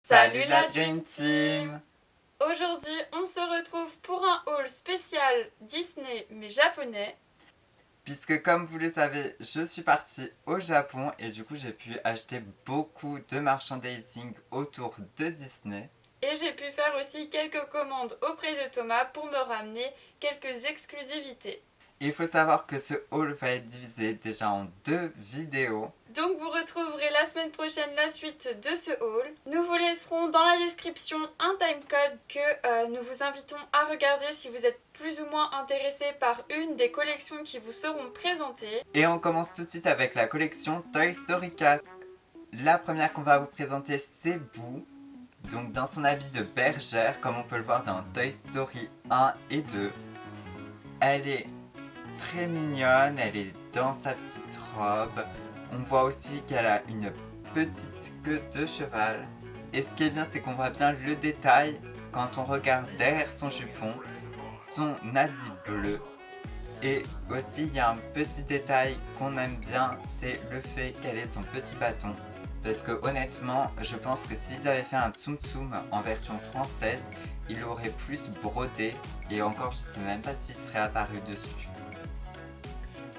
Salut la Dream Team! Aujourd'hui, on se retrouve pour un haul spécial Disney mais japonais. Puisque comme vous le savez, je suis partie au Japon et du coup j'ai pu acheter beaucoup de merchandising autour de Disney. Et j'ai pu faire aussi quelques commandes auprès de Thomas pour me ramener quelques exclusivités. Il faut savoir que ce haul va être divisé déjà en 2 vidéos. Donc vous retrouverez la semaine prochaine la suite de ce haul. Nous vous laisserons dans la description un timecode que nous vous invitons à regarder si vous êtes plus ou moins intéressé par une des collections qui vous seront présentées. Et on commence tout de suite avec la collection Toy Story 4. La première qu'on va vous présenter c'est Boo. Donc dans son habit de bergère, comme on peut le voir dans Toy Story 1 et 2. Elle est très mignonne, elle est dans sa petite robe. On voit aussi qu'elle a une petite queue de cheval. Et ce qui est bien, c'est qu'on voit bien le détail quand on regarde derrière son jupon, son habit bleu. Et aussi, il y a un petit détail qu'on aime bien, c'est le fait qu'elle ait son petit bâton. Parce que honnêtement, je pense que s'ils avaient fait un Tsum Tsum en version française, il aurait plus brodé. Et encore, je sais même pas s'il serait apparu dessus.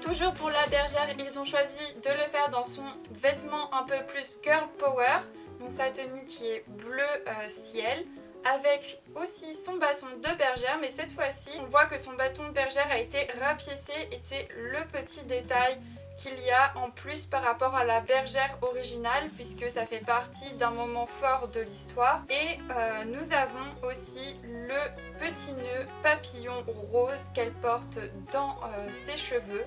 Toujours pour la bergère, ils ont choisi de le faire dans son vêtement un peu plus girl power, donc sa tenue qui est bleu ciel, avec aussi son bâton de bergère, mais cette fois-ci on voit que son bâton de bergère a été rapiécé et c'est le petit détail qu'il y a en plus par rapport à la bergère originale, puisque ça fait partie d'un moment fort de l'histoire. Et nous avons aussi le petit nœud papillon rose qu'elle porte dans ses cheveux.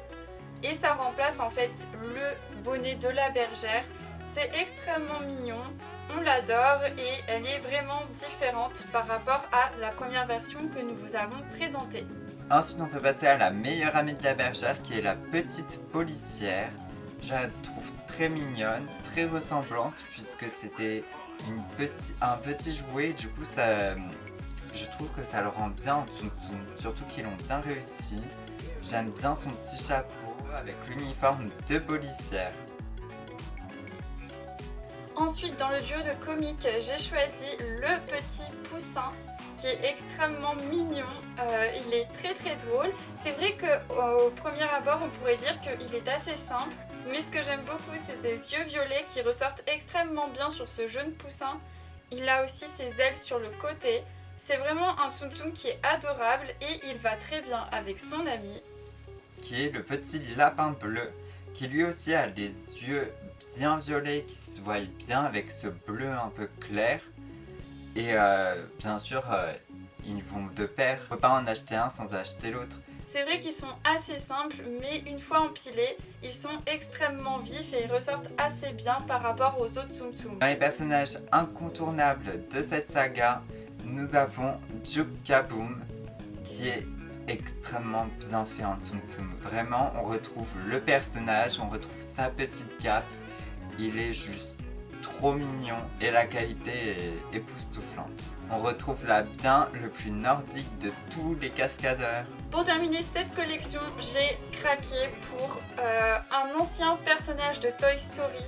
Et ça remplace en fait le bonnet de la bergère. C'est extrêmement mignon, on l'adore et elle est vraiment différente par rapport à la première version que nous vous avons présentée. Ensuite, on peut passer à la meilleure amie de la bergère qui est la petite policière. Je la trouve très mignonne, très ressemblante puisque c'était un petit jouet. Du coup, je trouve que ça le rend bien en Tsum Tsum, surtout qu'ils l'ont bien réussi. J'aime bien son petit chapeau avec l'uniforme de policière. Ensuite, dans le duo de comiques, j'ai choisi le petit poussin qui est extrêmement mignon. Il est très très drôle. C'est vrai qu'au premier abord, on pourrait dire qu'il est assez simple, mais ce que j'aime beaucoup, c'est ses yeux violets qui ressortent extrêmement bien sur ce jeune poussin. Il a aussi ses ailes sur le côté. C'est vraiment un Tsum Tsum qui est adorable et il va très bien avec son ami, qui est le petit lapin bleu, qui lui aussi a des yeux bien violets, qui se voient bien avec ce bleu un peu clair. Et bien sûr, ils vont de pair. On ne peut pas en acheter un sans acheter l'autre. C'est vrai qu'ils sont assez simples, mais une fois empilés, ils sont extrêmement vifs et ils ressortent assez bien par rapport aux autres Tsum Tsum. Dans les personnages incontournables de cette saga, nous avons Duke Kaboom, qui est extrêmement bien fait en Tsum Tsum. Vraiment, on retrouve le personnage, on retrouve sa petite cape. Il est juste trop mignon et la qualité est époustouflante. On retrouve là bien le plus nordique de tous les cascadeurs. Pour terminer cette collection, j'ai craqué pour un ancien personnage de Toy Story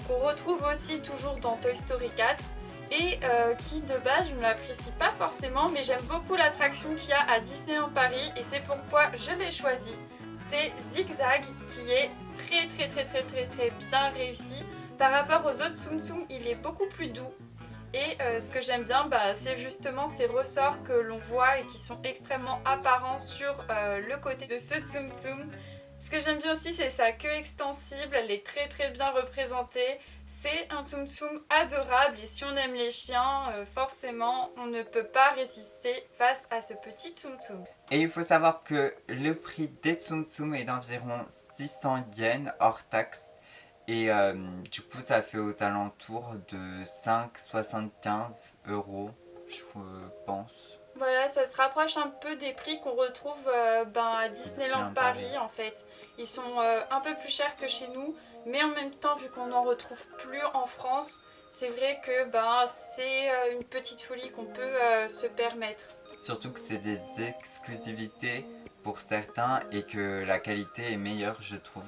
qu'on retrouve aussi toujours dans Toy Story 4 et qui de base je ne l'apprécie pas forcément, mais j'aime beaucoup l'attraction qu'il y a à Disneyland Paris et c'est pourquoi je l'ai choisi. C'est Zigzag qui est très bien réussi. Par rapport aux autres Tsum Tsum, il est beaucoup plus doux. Et ce que j'aime bien, c'est justement ces ressorts que l'on voit et qui sont extrêmement apparents sur le côté de ce Tsum Tsum. Ce que j'aime bien aussi, c'est sa queue extensible, elle est très bien représentée. C'est un Tsum Tsum adorable et si on aime les chiens, forcément, on ne peut pas résister face à ce petit Tsum Tsum. Et il faut savoir que le prix des Tsum Tsum est d'environ 600 yens hors taxe. Et du coup, ça fait aux alentours de 5,75 €, je pense. Voilà, ça se rapproche un peu des prix qu'on retrouve à Disneyland Paris en fait. Ils sont un peu plus chers que chez nous, mais en même temps, vu qu'on n'en retrouve plus en France, c'est vrai que c'est une petite folie qu'on peut se permettre. Surtout que c'est des exclusivités pour certains et que la qualité est meilleure, je trouve,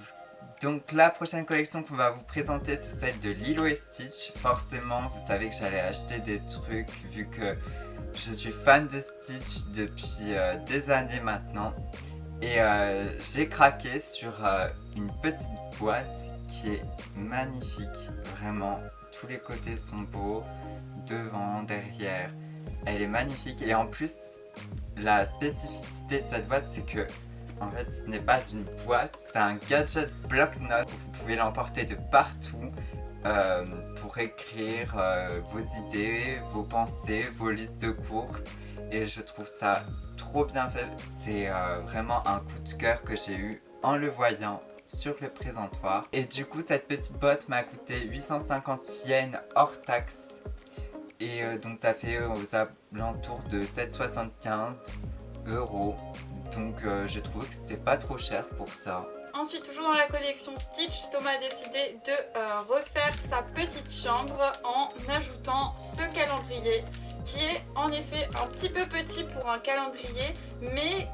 Donc la prochaine collection qu'on va vous présenter, c'est celle de Lilo et Stitch. Forcément, vous savez que j'allais acheter des trucs vu que je suis fan de Stitch depuis des années maintenant. Et j'ai craqué sur une petite boîte qui est magnifique, vraiment. Tous les côtés sont beaux, devant, derrière. Elle est magnifique et en plus, la spécificité de cette boîte, c'est que en fait, ce n'est pas une boîte, c'est un gadget bloc-notes. Vous pouvez l'emporter de partout pour écrire vos idées, vos pensées, vos listes de courses. Et je trouve ça trop bien fait. C'est vraiment un coup de cœur que j'ai eu en le voyant sur le présentoir. Et du coup, cette petite boîte m'a coûté 850 yens hors taxe. Et donc ça fait aux alentours de 7,75 €. Donc j'ai trouvé que c'était pas trop cher pour ça. Ensuite, toujours dans la collection Stitch, Thomas a décidé de refaire sa petite chambre en ajoutant ce calendrier qui est en effet un petit peu petit pour un calendrier, mais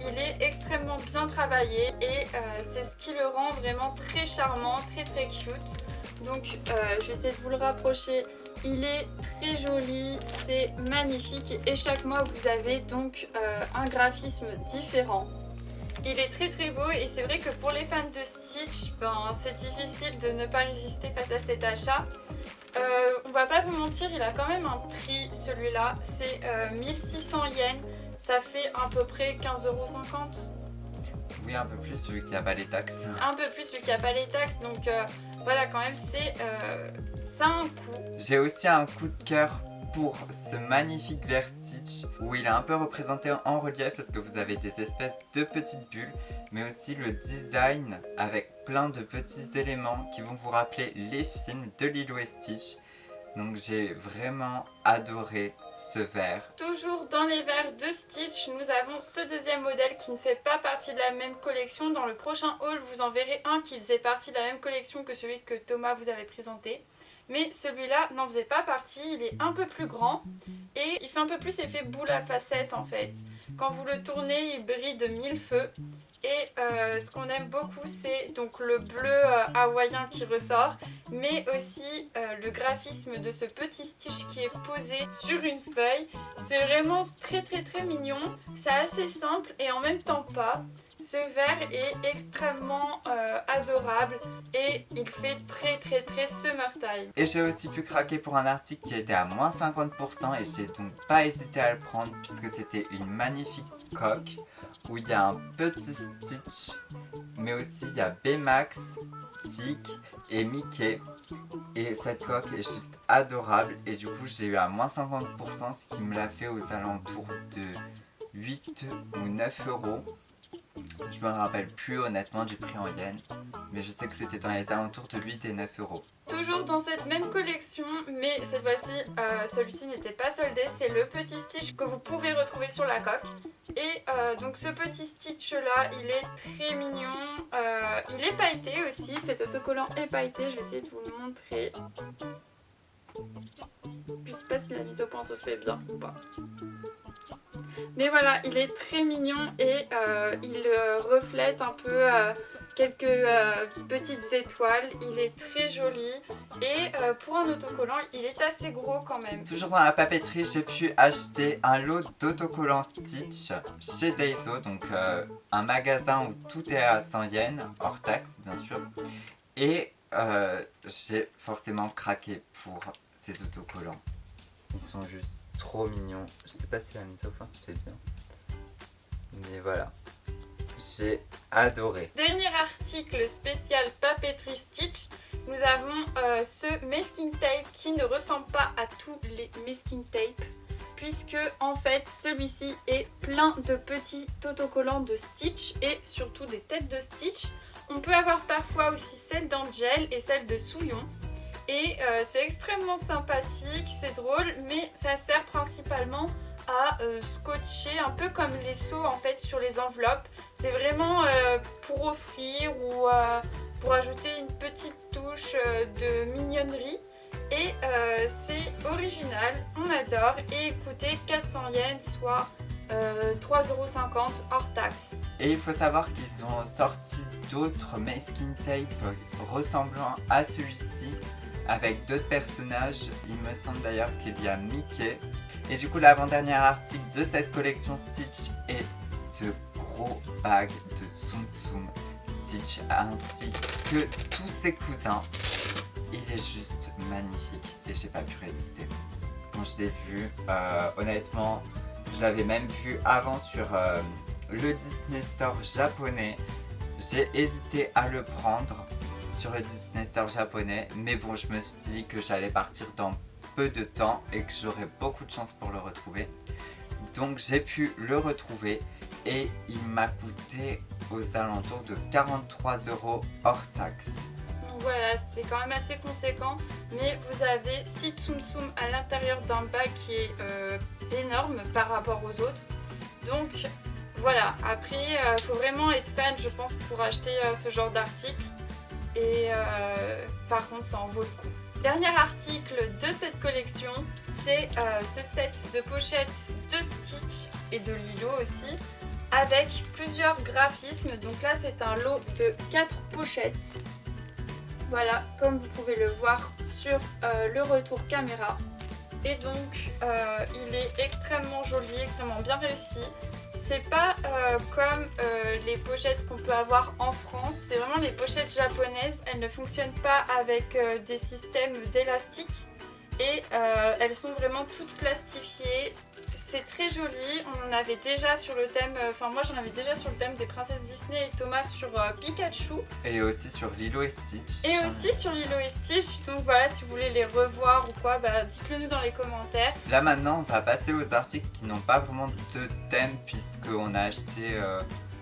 il est extrêmement bien travaillé et c'est ce qui le rend vraiment très charmant, très cute. Donc je vais essayer de vous le rapprocher. Il est très joli, c'est magnifique et chaque mois vous avez donc un graphisme différent. Il est très beau et c'est vrai que pour les fans de Stitch, c'est difficile de ne pas résister face à cet achat. On va pas vous mentir, il a quand même un prix celui-là, c'est 1600 yens, ça fait à peu près 15,50 €. Oui, un peu plus vu qu'il n'y a pas les taxes. Un peu plus vu qu'il n'y a pas les taxes, donc voilà, quand même c'est un coût. J'ai aussi un coup de cœur pour ce magnifique verre Stitch où il est un peu représenté en relief parce que vous avez des espèces de petites bulles, mais aussi le design avec plein de petits éléments qui vont vous rappeler les films de Lilo et Stitch. Donc j'ai vraiment adoré ce verre. Toujours dans les verres de Stitch, nous avons ce deuxième modèle qui ne fait pas partie de la même collection. Dans le prochain haul, vous en verrez un qui faisait partie de la même collection que celui que Thomas vous avait présenté. Mais celui-là n'en faisait pas partie, il est un peu plus grand et il fait un peu plus effet boule à facettes en fait. Quand vous le tournez, il brille de mille feux. Et ce qu'on aime beaucoup, c'est donc le bleu hawaïen qui ressort, mais aussi le graphisme de ce petit Stitch qui est posé sur une feuille. C'est vraiment très mignon, c'est assez simple et en même temps pas. Ce verre est extrêmement adorable et il fait très summertime. Et j'ai aussi pu craquer pour un article qui était à moins 50% et j'ai donc pas hésité à le prendre puisque c'était une magnifique coque où il y a un petit Stitch, mais aussi il y a Baymax, Tic et Mickey. Et cette coque est juste adorable et du coup j'ai eu à moins 50%, ce qui me l'a fait aux alentours de 8 ou 9 €. Je me rappelle plus honnêtement du prix en yens, mais je sais que c'était dans les alentours de 8 et 9 €. Toujours dans cette même collection, mais cette fois-ci celui-ci n'était pas soldé, c'est le petit Stitch que vous pouvez retrouver sur la coque. Et donc ce petit Stitch là, il est très mignon, il est pailleté aussi, cet autocollant est pailleté, je vais essayer de vous le montrer. Je sais pas si la mise au point se fait bien ou pas. Mais voilà, il est très mignon et il reflète un peu quelques petites étoiles. Il est très joli et pour un autocollant, il est assez gros quand même. Toujours dans la papeterie, j'ai pu acheter un lot d'autocollants Stitch chez Daiso, donc un magasin où tout est à 100 yens, hors taxe bien sûr. Et j'ai forcément craqué pour ces autocollants. Ils sont juste trop mignon. Je sais pas si la mise au point se fait bien. Mais voilà. J'ai adoré. Dernier article spécial papeterie Stitch. Nous avons ce masking tape qui ne ressemble pas à tous les masking tape. Puisque en fait celui-ci est plein de petits autocollants de Stitch et surtout des têtes de Stitch. On peut avoir parfois aussi celle d'Angel et celle de Souillon. Et c'est extrêmement sympathique, c'est drôle, mais ça sert principalement à scotcher un peu comme les seaux en fait sur les enveloppes. C'est vraiment pour offrir ou pour ajouter une petite touche de mignonnerie. Et c'est original, on adore. Et écoutez, 400 yens, soit 3,50€ hors taxe. Et il faut savoir qu'ils ont sorti d'autres masking tape ressemblant à celui-ci avec d'autres personnages. Il me semble d'ailleurs qu'il y a Mickey. Et du coup, l'avant-dernier article de cette collection Stitch est ce gros bag de Tsum Tsum Stitch ainsi que tous ses cousins. Il est juste magnifique et j'ai pas pu résister. Quand je l'ai vu, honnêtement, je l'avais même vu avant sur le Disney Store japonais. J'ai hésité à le prendre sur le Disney Store japonais, mais bon, je me suis dit que j'allais partir dans peu de temps et que j'aurais beaucoup de chance pour le retrouver. Donc j'ai pu le retrouver et il m'a coûté aux alentours de 43€ hors taxe. Donc voilà, c'est quand même assez conséquent, mais vous avez 6 Tsum Tsum à l'intérieur d'un bag qui est énorme par rapport aux autres. Donc voilà, après il faut vraiment être fan je pense pour acheter ce genre d'article et par contre ça en vaut le coup. Dernier article de cette collection, c'est ce set de pochettes de Stitch et de Lilo aussi, avec plusieurs graphismes. Donc là c'est un lot de 4 pochettes. Voilà, comme vous pouvez le voir sur le retour caméra. Et donc il est extrêmement joli, extrêmement bien réussi. C'est pas comme les pochettes qu'on peut avoir en France, c'est vraiment les pochettes japonaises. Elles ne fonctionnent pas avec des systèmes d'élastique et elles sont vraiment toutes plastifiées. C'est très joli, on en avait déjà sur le thème, enfin moi j'en avais déjà sur le thème des princesses Disney et Thomas sur Pikachu. Et aussi sur Lilo et Stitch. Et aussi sur Lilo et Stitch, donc voilà, si vous voulez les revoir ou quoi, bah dites-le nous dans les commentaires. Là maintenant on va passer aux articles qui n'ont pas vraiment de thème puisqu'on a acheté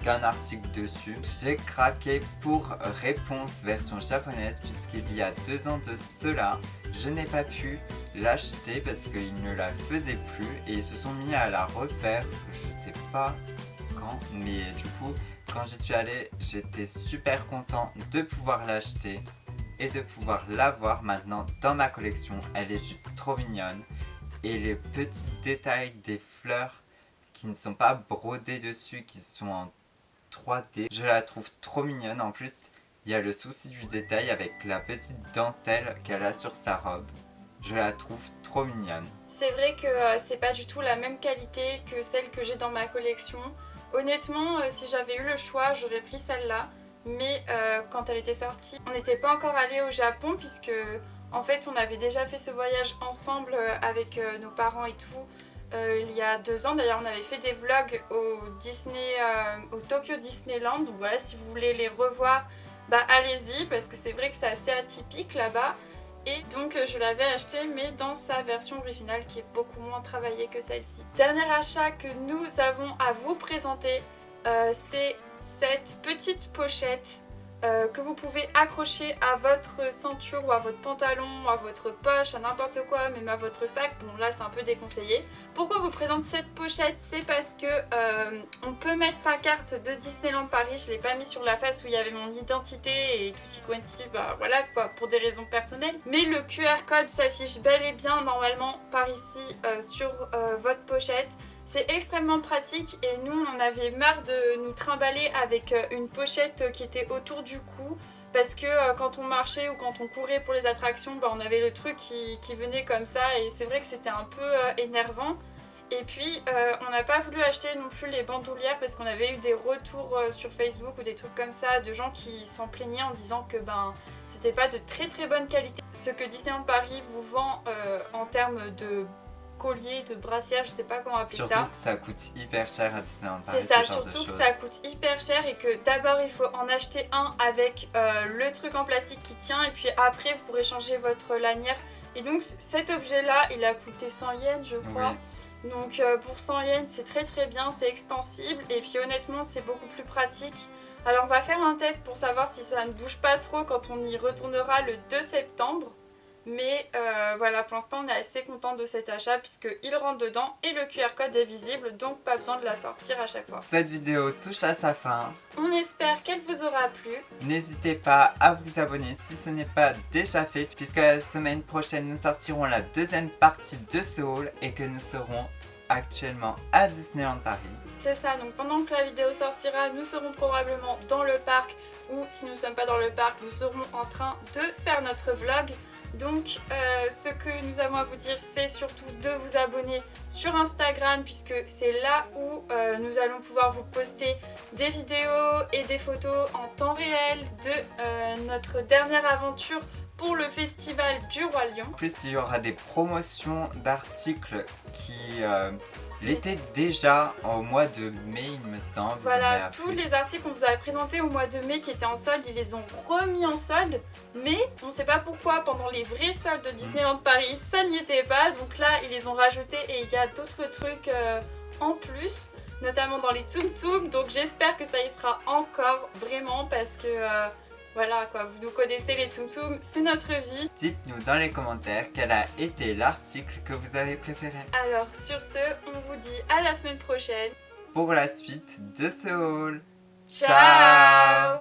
qu'un article dessus. J'ai craqué pour Réponse version japonaise puisqu'il y a 2 ans de cela, je n'ai pas pu l'acheter parce qu'ils ne la faisaient plus et ils se sont mis à la refaire, je sais pas quand, mais du coup quand j'y suis allée j'étais super content de pouvoir l'acheter et de pouvoir l'avoir maintenant dans ma collection. Elle est juste trop mignonne et les petits détails des fleurs qui ne sont pas brodés dessus, qui sont en 3D, je la trouve trop mignonne. En plus il y a le souci du détail avec la petite dentelle qu'elle a sur sa robe. Je la trouve trop mignonne. C'est vrai que c'est pas du tout la même qualité que celle que j'ai dans ma collection. Honnêtement, si j'avais eu le choix, j'aurais pris celle-là. Mais quand elle était sortie, on n'était pas encore allé au Japon puisque en fait on avait déjà fait ce voyage ensemble avec nos parents et tout. Il y a 2 ans d'ailleurs, on avait fait des vlogs au Tokyo Disneyland. Donc voilà, si vous voulez les revoir, bah allez-y parce que c'est vrai que c'est assez atypique là-bas. Et donc je l'avais acheté mais dans sa version originale qui est beaucoup moins travaillée que celle-ci. Dernier achat que nous avons à vous présenter, c'est cette petite pochette que vous pouvez accrocher à votre ceinture ou à votre pantalon, à votre poche, à n'importe quoi, même à votre sac. Bon là c'est un peu déconseillé. Pourquoi je vous présente cette pochette? C'est parce que on peut mettre sa carte de Disneyland Paris. Je ne l'ai pas mis sur la face où il y avait mon identité et tutti quanti, bah voilà quoi, pour des raisons personnelles. Mais le QR code s'affiche bel et bien normalement par ici sur votre pochette. C'est extrêmement pratique et nous on en avait marre de nous trimballer avec une pochette qui était autour du cou parce que quand on marchait ou quand on courait pour les attractions, bah, on avait le truc qui venait comme ça et c'est vrai que c'était un peu énervant. Et puis on n'a pas voulu acheter non plus les bandoulières parce qu'on avait eu des retours sur Facebook ou des trucs comme ça de gens qui s'en plaignaient en disant que c'était pas de très très bonne qualité. Ce que Disneyland Paris vous vend en termes de collier, de brassière, je sais pas comment appeler ça. Surtout que ça coûte hyper cher à Disneyland Paris. C'est ça, surtout que ça coûte hyper cher et que d'abord il faut en acheter un avec le truc en plastique qui tient et puis après vous pourrez changer votre lanière. Et donc cet objet là il a coûté 100 yens je crois. Oui. Donc pour 100 yens c'est très très bien, c'est extensible et puis honnêtement c'est beaucoup plus pratique. Alors on va faire un test pour savoir si ça ne bouge pas trop quand on y retournera le 2 septembre. Mais voilà, pour l'instant on est assez content de cet achat puisqu'il rentre dedans et le QR code est visible, donc pas besoin de la sortir à chaque fois. Cette vidéo touche à sa fin. On espère qu'elle vous aura plu. N'hésitez pas à vous abonner si ce n'est pas déjà fait, puisque la semaine prochaine nous sortirons la deuxième partie de ce haul et que nous serons actuellement à Disneyland Paris. C'est ça, donc pendant que la vidéo sortira, nous serons probablement dans le parc, ou si nous ne sommes pas dans le parc, nous serons en train de faire notre vlog. Donc ce que nous avons à vous dire, c'est surtout de vous abonner sur Instagram, puisque c'est là où nous allons pouvoir vous poster des vidéos et des photos en temps réel de notre dernière aventure pour le festival du Roi Lion. En plus, il y aura des promotions d'articles qui l'étaient déjà au mois de mai, il me semble. Voilà, tous les articles qu'on vous avait présentés au mois de mai qui étaient en solde, ils les ont remis en solde. Mais on ne sait pas pourquoi, pendant les vrais soldes de Disneyland Paris, ça n'y était pas. Donc là, ils les ont rajoutés et il y a d'autres trucs en plus, notamment dans les Tsum Tsum. Donc j'espère que ça y sera encore, vraiment, parce que... voilà quoi, vous nous connaissez les Tsum Tsum, c'est notre vie. Dites-nous dans les commentaires quel a été l'article que vous avez préféré. Alors sur ce, on vous dit à la semaine prochaine. Pour la suite de ce haul. Ciao.